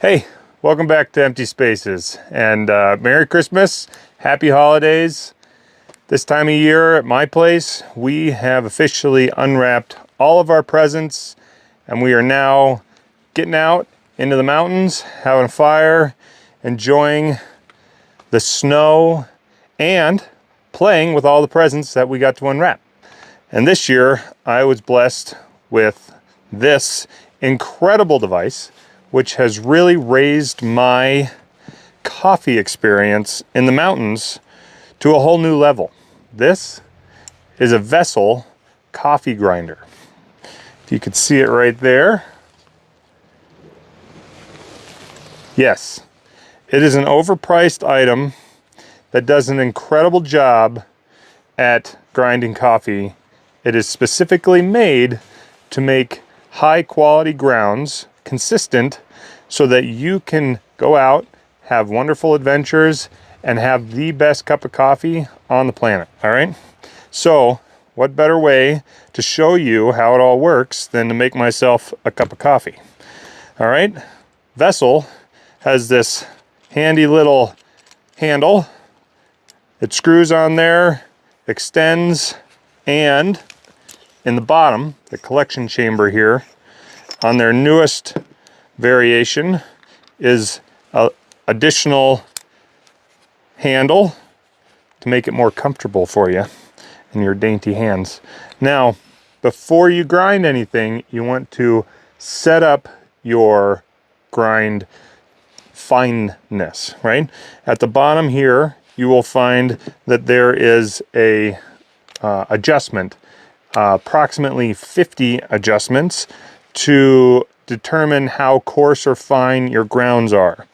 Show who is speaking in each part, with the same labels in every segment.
Speaker 1: Hey, welcome back to Empty Spaces, and Merry Christmas, Happy Holidays. This time of year at my place, we have officially unwrapped all of our presents, and we are now getting out into the mountains, having a fire, enjoying the snow, and playing with all the presents that we got to unwrap. And this year, I was blessed with this incredible device, which has really raised my coffee experience in the mountains to a whole new level. This is a VSSL coffee grinder. If you could see it right there. Yes, it is an overpriced item that does an incredible job at grinding coffee. It is specifically made to make high quality grounds consistent so that you can go out, have wonderful adventures, and have the best cup of coffee on the planet, all right? So what better way to show you how it all works than to make myself a cup of coffee, all right? VSSL has this handy little handle. It screws on there, extends, and in the bottom, the collection chamber here, on their newest variation is an additional handle to make it more comfortable for you in your dainty hands. Now, before you grind anything, you want to set up your grind fineness, right? At the bottom here, you will find that there is a adjustment, approximately 50 adjustments to determine how coarse or fine your grounds are.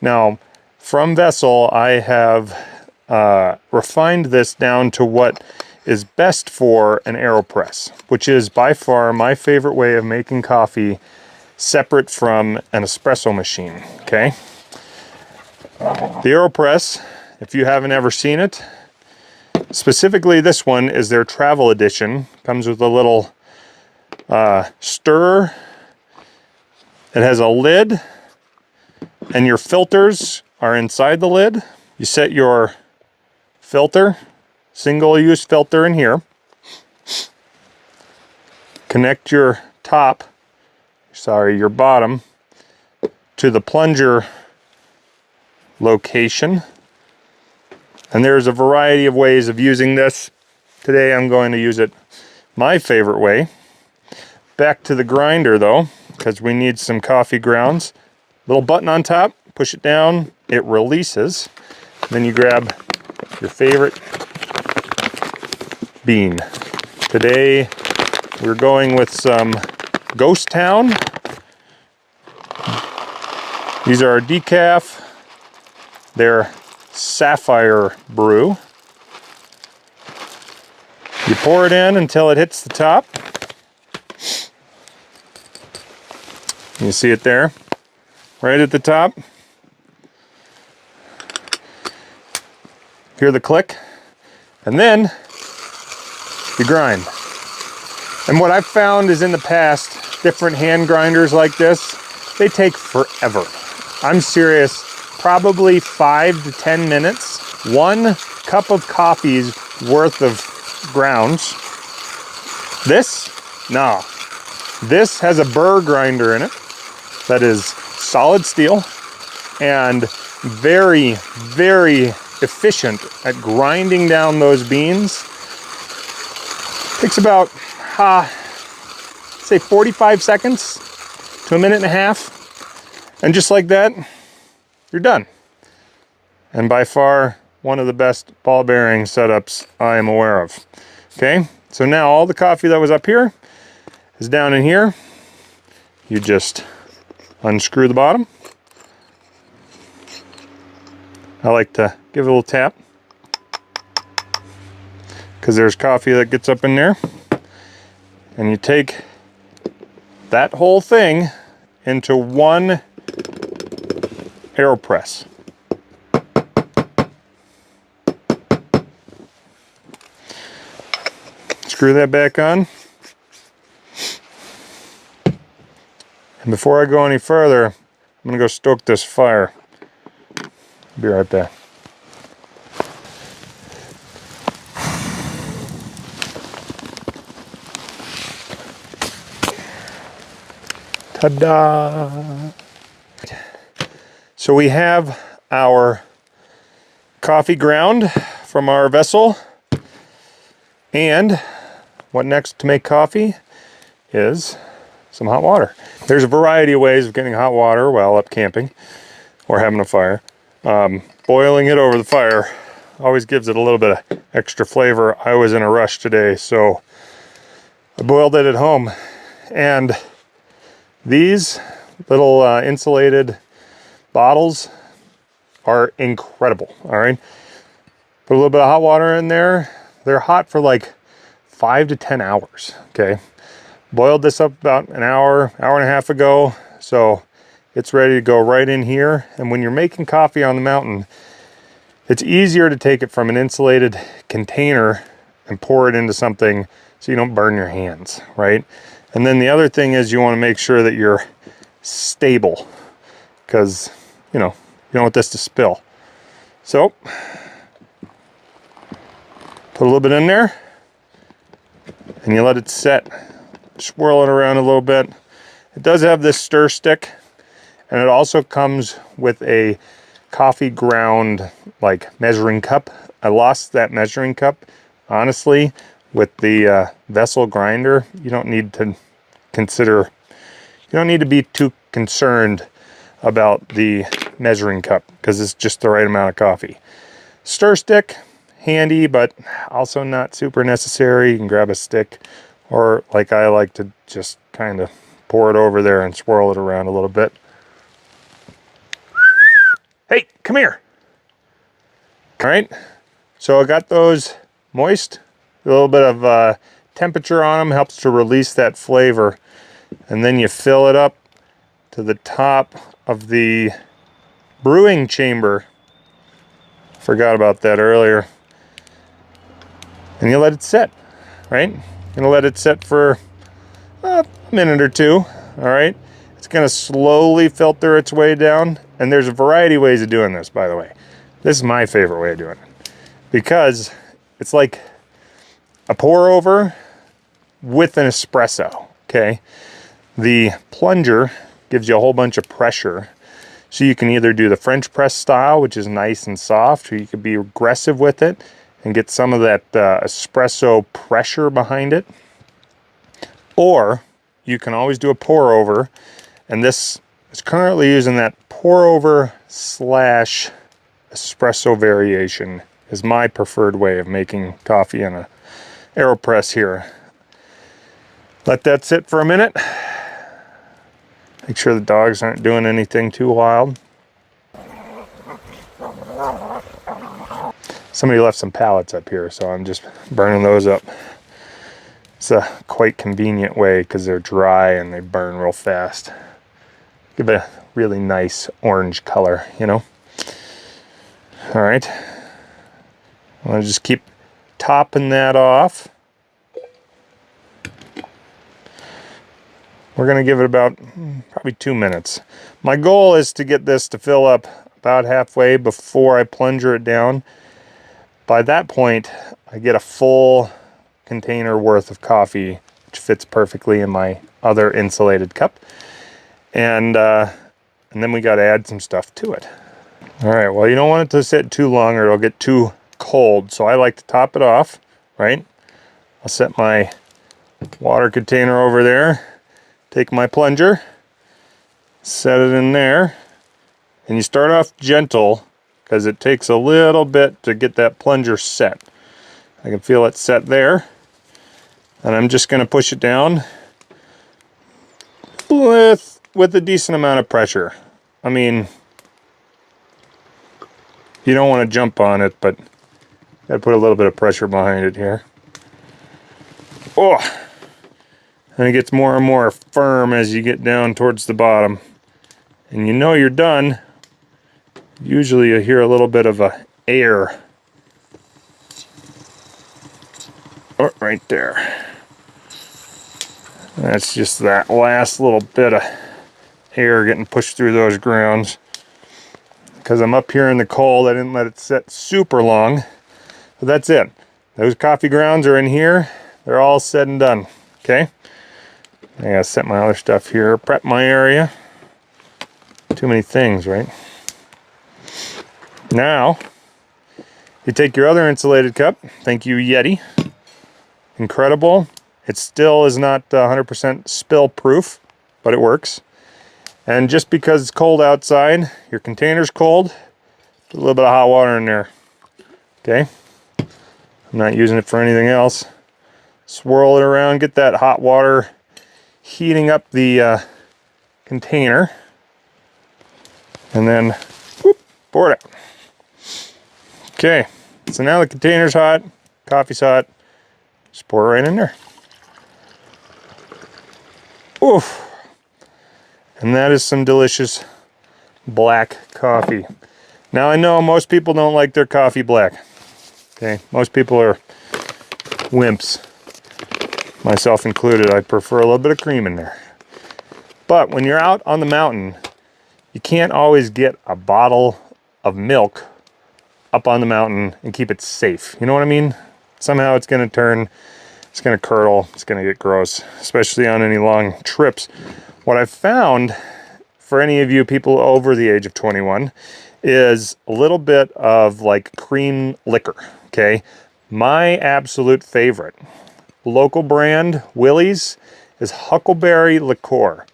Speaker 1: Now, from VSSL, I have refined this down to what is best for an Aero Press, which is by far my favorite way of making coffee separate from an espresso machine, okay? The Aero Press, if you haven't ever seen it, specifically this one is their travel edition. Comes with a little stirrer. It has a lid, and your filters are inside the lid. You set your filter, single-use filter in here. Connect your your bottom to the plunger location. And there's a variety of ways of using this. Today I'm going to use it my favorite way. Back to the grinder though, because we need some coffee grounds. Little button on top, push it down, it releases. Then you grab your favorite bean. Today we're going with some Ghost Town. These are our decaf. They're Sapphire Brew. You pour it in until it hits the top. You see it there, right at the top. Hear the click, and then you grind. And what I've found is in the past, different hand grinders like this, they take forever. I'm serious, probably 5 to 10 minutes. 1 cup of coffee's worth of grounds. This, no. This has a burr grinder in it that is solid steel and very, very efficient at grinding down those beans. Takes about, say 45 seconds to a minute and a half. And just like that, you're done. And by far, one of the best ball bearing setups I am aware of. Okay, so now all the coffee that was up here is down in here. You just unscrew the bottom. I like to give it a little tap because there's coffee that gets up in there. And you take that whole thing into one Aero Press. Screw that back on. And before I go any further, I'm gonna go stoke this fire. Be right back. Ta-da! So we have our coffee ground from our vessel, and what next to make coffee is some hot water. There's a variety of ways of getting hot water while up camping or having a fire. Boiling it over the fire always gives it a little bit of extra flavor. I was in a rush today, so I boiled it at home, and these little insulated bottles are incredible. All right, put a little bit of hot water in there. They're hot for like 5 to 10 hours. Okay, boiled this up about an hour and a half ago, so it's ready to go right in here. And when you're making coffee on the mountain, it's easier to take it from an insulated container and pour it into something so you don't burn your hands, right? And then the other thing is you want to make sure that you're stable, because you don't want this to spill. So put a little bit in there and you let it set. Swirl it around a little bit. It does have this stir stick, and it also comes with a coffee ground like measuring cup. I lost that measuring cup. Honestly, with the vessel grinder, you don't need to be too concerned about the measuring cup, because it's just the right amount of coffee. Stir stick, handy, but also not super necessary. You can grab a stick, or like I like to just kind of pour it over there and swirl it around a little bit. Hey, come here. All right, so I got those moist. A little bit of temperature on them helps to release that flavor. And then you fill it up to the top of the brewing chamber. Forgot about that earlier. And you let it sit, right? You're gonna let it sit for a minute or two, all right? It's gonna slowly filter its way down. And there's a variety of ways of doing this, by the way. This is my favorite way of doing it, because it's like a pour over with an espresso, okay? The plunger gives you a whole bunch of pressure. So you can either do the French press style, which is nice and soft, or you could be aggressive with it and get some of that espresso pressure behind it. Or you can always do a pour over, and this is currently using that pour over / espresso variation is my preferred way of making coffee in a Aero Press here. Let that sit for a minute. Make sure the dogs aren't doing anything too wild. Somebody left some pallets up here, so I'm just burning those up. It's a quite convenient way because they're dry and they burn real fast. Give it a really nice orange color, All right. I'm gonna just keep topping that off. We're gonna give it about probably 2 minutes. My goal is to get this to fill up about halfway before I plunger it down. By that point, I get a full container worth of coffee, which fits perfectly in my other insulated cup. And then we gotta add some stuff to it. All right, well, you don't want it to sit too long or it'll get too cold. So I like to top it off, right? I'll set my water container over there. Take my plunger, set it in there, and you start off gentle because it takes a little bit to get that plunger set. I can feel it set there, and I'm just going to push it down with a decent amount of pressure. I mean, you don't want to jump on it, but gotta put a little bit of pressure behind it here. Oh! And it gets more and more firm as you get down towards the bottom. And you're done. Usually you hear a little bit of air. Oh, right there. That's just that last little bit of air getting pushed through those grounds. Because I'm up here in the cold, I didn't let it set super long. But that's it. Those coffee grounds are in here. They're all said and done. Okay? I gotta set my other stuff here, prep my area. Too many things, right? Now, you take your other insulated cup. Thank you, YETI. Incredible. It still is not 100% spill proof, but it works. And just because it's cold outside, your container's cold, put a little bit of hot water in there. Okay? I'm not using it for anything else. Swirl it around, get that hot water heating up the container, and then whoop, pour it out. Okay, so now the container's hot, coffee's hot, just pour it right in there. Oof. And that is some delicious black coffee. Now I know most people don't like their coffee black. Okay, most people are wimps. Myself included, I prefer a little bit of cream in there. But when you're out on the mountain, you can't always get a bottle of milk up on the mountain and keep it safe. You know what I mean? Somehow it's gonna turn, it's gonna curdle, it's gonna get gross, especially on any long trips. What I've found, for any of you people over the age of 21, is a little bit of like cream liquor, okay? My absolute favorite local brand, Willies, is Huckleberry Liqueur.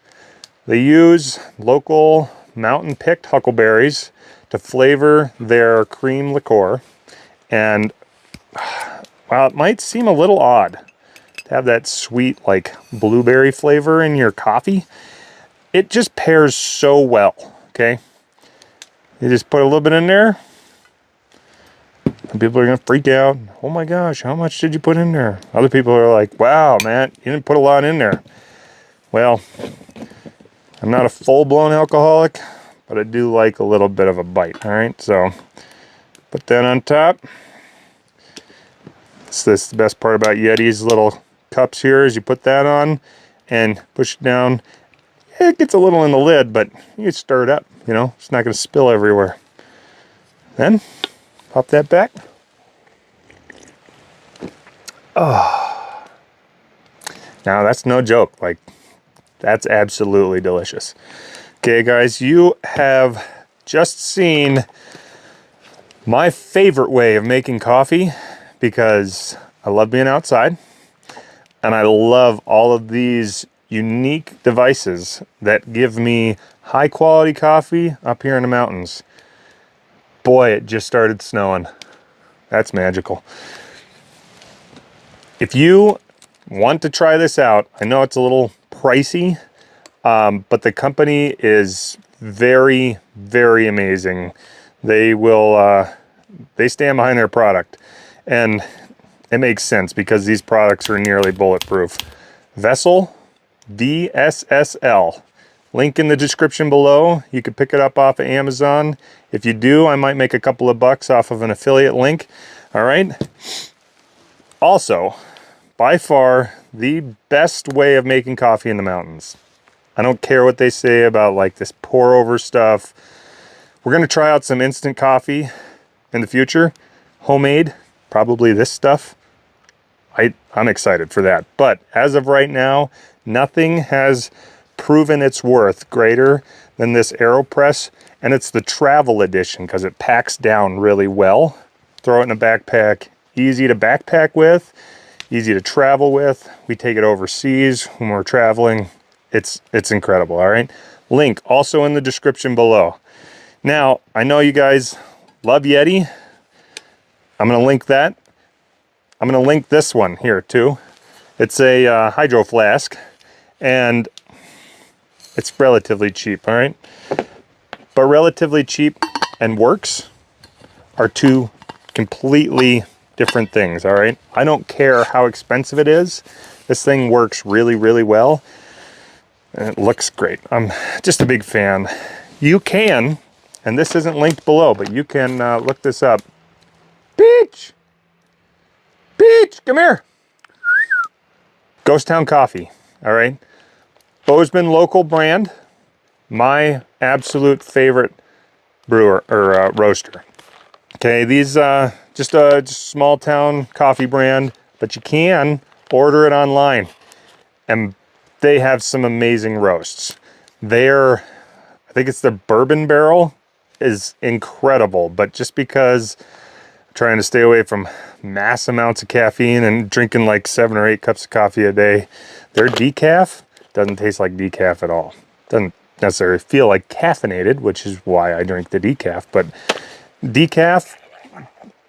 Speaker 1: They use local mountain-picked huckleberries to flavor their cream liqueur. And while it might seem a little odd to have that sweet, like, blueberry flavor in your coffee, it just pairs so well, okay? You just put a little bit in there, and people are gonna freak out. Oh my gosh, how much did you put in there? Other people are like, wow, man, you didn't put a lot in there. Well, I'm not a full-blown alcoholic, but I do like a little bit of a bite, all right? So, put that on top. This is the best part about YETI's little cups here, is you put that on and push it down. It gets a little in the lid, but you stir it up, you know? It's not gonna spill everywhere. Then, pop that back. Oh. Now that's no joke. Like, that's absolutely delicious. Okay, guys, you have just seen my favorite way of making coffee, because I love being outside and I love all of these unique devices that give me high quality coffee up here in the mountains. Boy, it just started snowing. That's magical. If you want to try this out, I know it's a little pricey, but the company is very, very amazing. They will, they stand behind their product, and it makes sense because these products are nearly bulletproof. Vessel, VSSL. Link in the description below. You can pick it up off of Amazon. If you do, I might make a couple of bucks off of an affiliate link. All right. Also, by far the best way of making coffee in the mountains. I don't care what they say about like this pour over stuff. We're going to try out some instant coffee in the future. Homemade, probably this stuff. I'm excited for that. But as of right now, nothing has proven its worth greater than this Aero Press, and it's the travel edition because it packs down really well. Throw it in a backpack, easy to backpack with, easy to travel with. We take it overseas when we're traveling. It's incredible, all right? Link also in the description below. Now, I know you guys love YETI. I'm gonna link that. I'm gonna link this one here too. It's a hydro flask, and it's relatively cheap, all right? But relatively cheap and works are two completely different things, all right? I don't care how expensive it is. This thing works really, really well, and it looks great. I'm just a big fan. You can, and this isn't linked below, but you can look this up. Peach! Peach, come here! Ghost Town Coffee, all right? Bozeman local brand. My absolute favorite brewer or roaster. Okay, these just a small town coffee brand, but you can order it online, and they have some amazing roasts. I think it's their bourbon barrel is incredible, but just because I'm trying to stay away from mass amounts of caffeine and drinking like 7 or 8 cups of coffee a day, their decaf doesn't taste like decaf at all. Doesn't necessarily feel like caffeinated, which is why I drink the decaf, but decaf,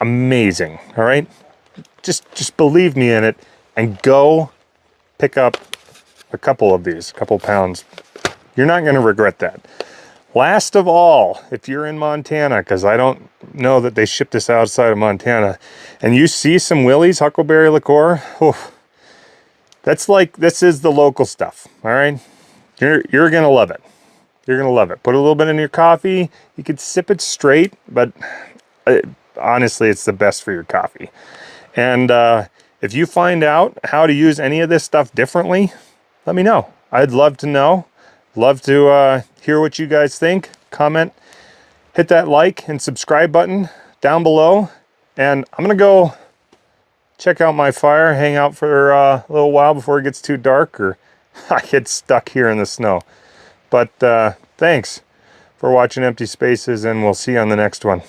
Speaker 1: amazing. All right, just believe me in it and go pick up a couple of these, a couple pounds. You're not going to regret that. Last of all, if you're in Montana, because I don't know that they ship this outside of Montana, and you see some Willies Huckleberry Liqueur, this is the local stuff. All right, you're gonna love it. You're gonna love it. Put a little bit in your coffee. You could sip it straight, but honestly, it's the best for your coffee. And if you find out how to use any of this stuff differently, let me know. I'd love to know. Love to hear what you guys think. Comment, hit that like and subscribe button down below. And I'm gonna go check out my fire, hang out for a little while before it gets too dark or I get stuck here in the snow. But thanks for watching Empty Spaces, and we'll see you on the next one.